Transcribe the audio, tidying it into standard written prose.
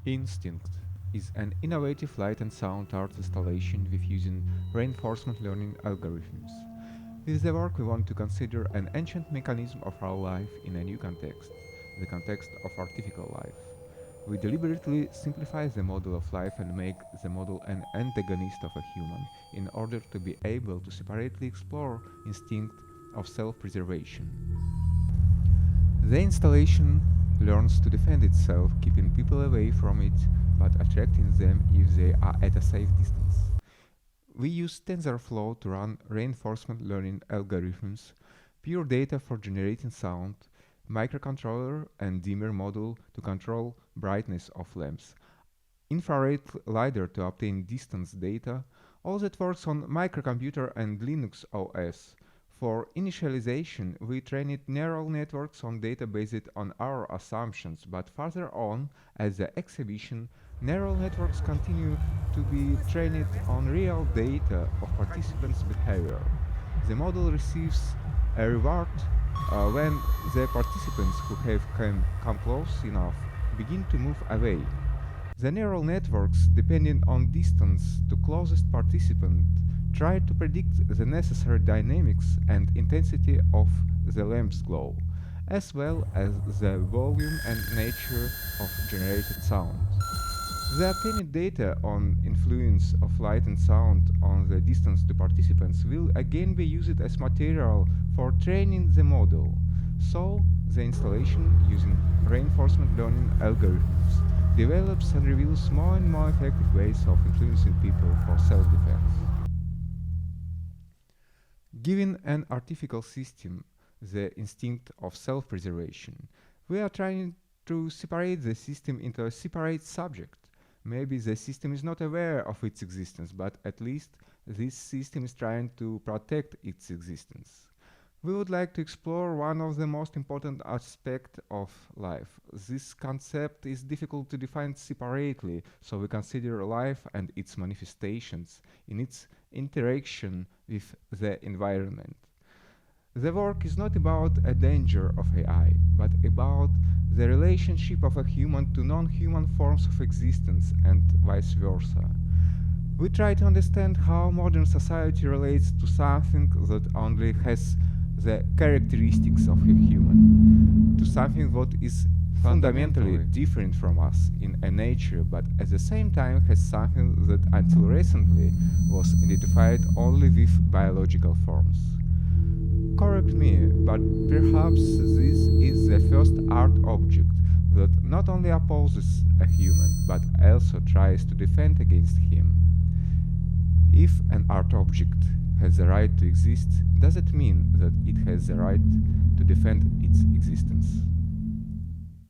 Instinct is an innovative light and sound art installation with using reinforcement learning algorithms. With the work we want to consider an ancient mechanism of our life in a new context, the context of artificial life. We deliberately simplify the model of life and make the model an antagonist of a human in order to be able to separately explore instinct of self-preservation. The installation learns to defend itself, keeping people away from it, but attracting them if they are at a safe distance. We use TensorFlow to run reinforcement learning algorithms, pure data for generating sound, microcontroller and dimmer model to control brightness of lamps, infrared LiDAR to obtain distance data. All that works on microcomputer and Linux OS. For initialization, we trained neural networks on data based on our assumptions, but further on, as the exhibition, neural networks continue to be trained on real data of participants' behavior. The model receives a reward when the participants who have come close enough begin to move away. The neural networks, depending on distance to closest participant, try to predict the necessary dynamics and intensity of the lamp's glow, as well as the volume and nature of generated sound. The obtained data on influence of light and sound on the distance to participants will again be used as material for training the model. So, the installation using reinforcement learning algorithms develops and reveals more and more effective ways of influencing people for self-defense. Given an artificial system the instinct of self-preservation, we are trying to separate the system into a separate subject. Maybe the system is not aware of its existence, but at least this system is trying to protect its existence. We would like to explore one of the most important aspects of life. This concept is difficult to define separately, so we consider life and its manifestations in its interaction with the environment. The work is not about a danger of AI, but about the relationship of a human to non-human forms of existence and vice versa. We try to understand how modern society relates to something that only has the characteristics of a human, to something that is fundamentally different from us in a nature, but at the same time has something that until recently was identified only with biological forms. Correct me, but perhaps this is the first art object that not only opposes a human, but also tries to defend against him. If an art object has the right to exist, does it mean that it has the right to defend its existence?